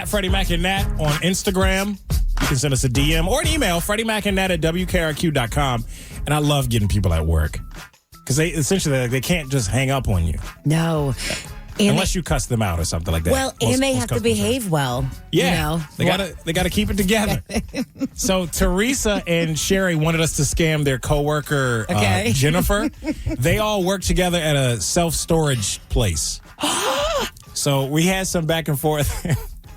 at Freddie Mac and Nat on Instagram. You can send us a DM or an email, FreddieMacandNat@WKRQ.com. And I love getting people at work because they essentially they can't just hang up on you. No. Unless you cuss them out or something like that. Well, and they have to behave well. Yeah, you know? they gotta keep it together. So Teresa and Sherry wanted us to scam their coworker Jennifer. They all work together at a self-storage place. So we had some back and forth.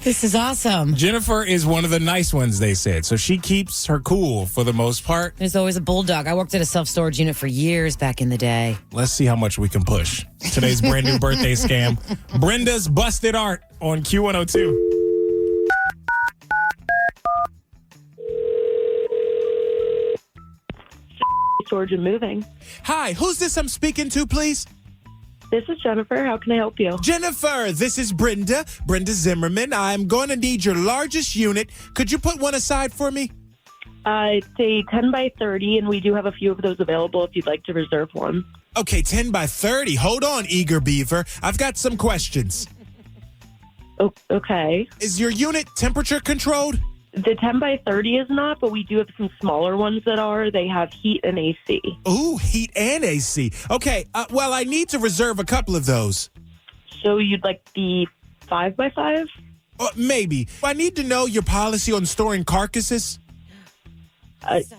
This is awesome. Jennifer is one of the nice ones, they said. So she keeps her cool for the most part. There's always a bulldog. I worked at a self-storage unit for years back in the day. Let's see how much we can push. Today's brand new birthday scam. Brenda's Busted Art on Q102. Storage and moving. Hi, who's this I'm speaking to, please? This is Jennifer. How can I help you? Jennifer, this is Brenda Zimmerman. I'm going to need your largest unit. Could you put one aside for me? It's a 10 by 30, and we do have a few of those available if you'd like to reserve one. Okay, 10 by 30. Hold on, eager beaver. I've got some questions. Oh, okay. Is your unit temperature controlled? The 10 by 30 is not, but we do have some smaller ones that are. They have heat and AC. Ooh, heat and AC. Okay, well, I need to reserve a couple of those. So you'd like the 5 by 5? Maybe. I need to know your policy on storing carcasses.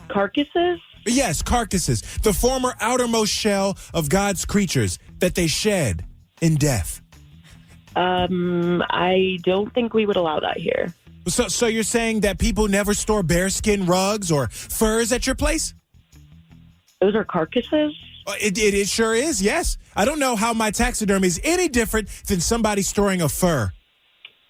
Carcasses? Yes, carcasses. The former outermost shell of God's creatures that they shed in death. I don't think we would allow that here. So you're saying that people never store bearskin rugs or furs at your place? Those are carcasses? It sure is, yes. I don't know how my taxidermy is any different than somebody storing a fur.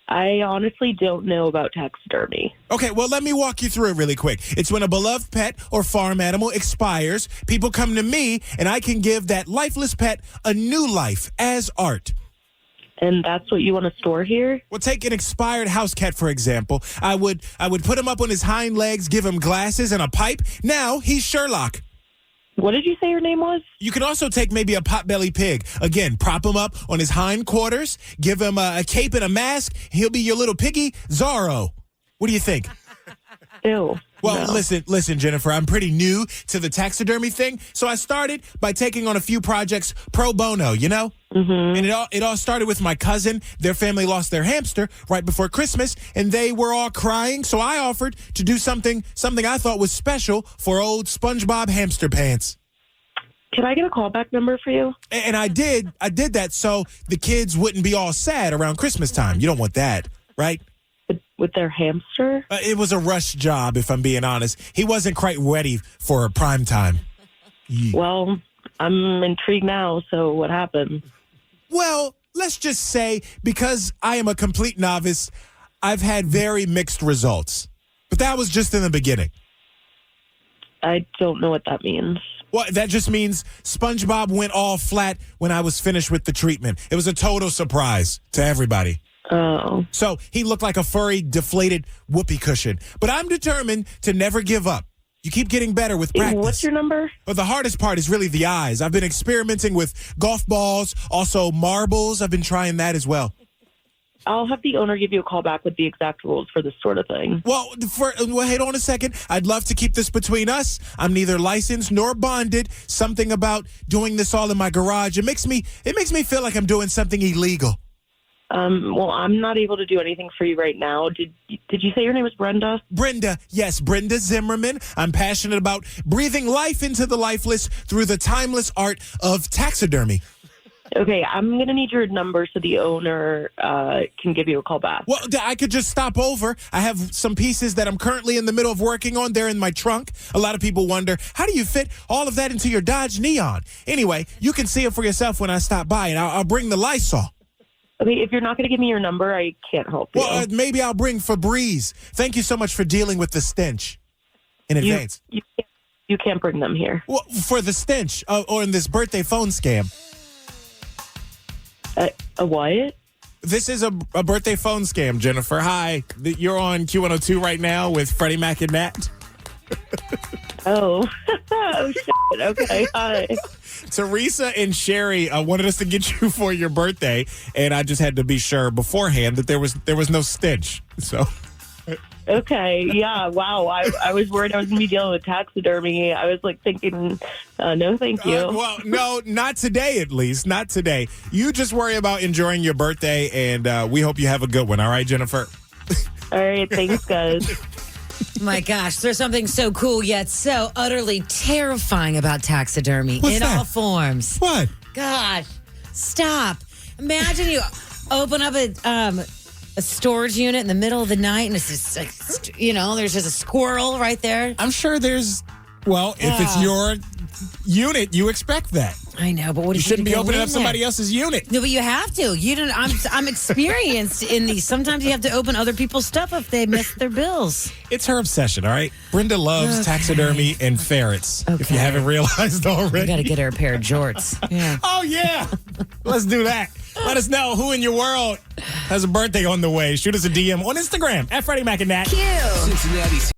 I honestly don't know about taxidermy. Okay, well, let me walk you through it really quick. It's when a beloved pet or farm animal expires, people come to me, and I can give that lifeless pet a new life as art. And that's what you want to store here? Well, take an expired house cat, for example. I would put him up on his hind legs, give him glasses and a pipe. Now he's Sherlock. What did you say your name was? You can also take maybe a potbelly pig. Again, prop him up on his hind quarters, give him a cape and a mask. He'll be your little piggy, Zorro. What do you think? Ew. Well, no. listen, Jennifer, I'm pretty new to the taxidermy thing, so I started by taking on a few projects pro bono, you know? Mm-hmm. And it all started with my cousin. Their family lost their hamster right before Christmas, and they were all crying, so I offered to do something I thought was special for old SpongeBob Hamster Pants. Can I get a callback number for you? And I did that so the kids wouldn't be all sad around Christmas time. You don't want that, right? With their hamster? It was a rush job, if I'm being honest. He wasn't quite ready for prime time. Well, I'm intrigued now, so what happened? Well, let's just say because I am a complete novice, I've had very mixed results. But that was just in the beginning. I don't know what that means. Well, that just means SpongeBob went all flat when I was finished with the treatment. It was a total surprise to everybody. Oh. So he looked like a furry, deflated whoopee cushion. But I'm determined to never give up. You keep getting better with practice. What's your number? But the hardest part is really the eyes. I've been experimenting with golf balls, also marbles. I've been trying that as well. I'll have the owner give you a call back with the exact rules for this sort of thing. Well, hold on a second. I'd love to keep this between us. I'm neither licensed nor bonded. Something about doing this all in my garage. It makes me feel like I'm doing something illegal. Well, I'm not able to do anything for you right now. Did you say your name was Brenda? Brenda, yes, Brenda Zimmerman. I'm passionate about breathing life into the lifeless through the timeless art of taxidermy. Okay, I'm going to need your number so the owner can give you a call back. Well, I could just stop over. I have some pieces that I'm currently in the middle of working on. They're in my trunk. A lot of people wonder, how do you fit all of that into your Dodge Neon? Anyway, you can see it for yourself when I stop by, and I'll bring the Lysol. Okay, if you're not going to give me your number, I can't help you. Well, maybe I'll bring Febreze. Thank you so much for dealing with the stench in advance. You can't bring them here. Well, for the stench or in this birthday phone scam. A what? This is a birthday phone scam, Jennifer. Hi, you're on Q102 right now with Freddie Mac and Nat. Oh. Oh, shit. Okay. Hi. Teresa and Sherry wanted us to get you for your birthday, and I just had to be sure beforehand that there was no stench. So. Okay. Yeah. Wow. I was worried I was going to be dealing with taxidermy. I was like thinking, no, thank you. Well, no, not today, at least. Not today. You just worry about enjoying your birthday, and we hope you have a good one. All right, Jennifer? All right. Thanks, guys. My gosh, there's something so cool yet so utterly terrifying about taxidermy What's in that? all forms. What? Gosh, stop. Imagine you open up a storage unit in the middle of the night and it's just like, there's just a squirrel right there. I'm sure there's, if it's your unit, you expect that. I know, but what You if shouldn't be go opening in up somebody else's unit. No, but you have to. You don't. I'm experienced in these. Sometimes you have to open other people's stuff if they miss their bills. It's her obsession, all right? Brenda loves taxidermy and ferrets, if you haven't realized already. You got to get her a pair of jorts. Yeah. Oh, yeah. Let's do that. Let us know who in your world has a birthday on the way. Shoot us a DM on Instagram at Freddie Mac and Nat. Cute. Cincinnati.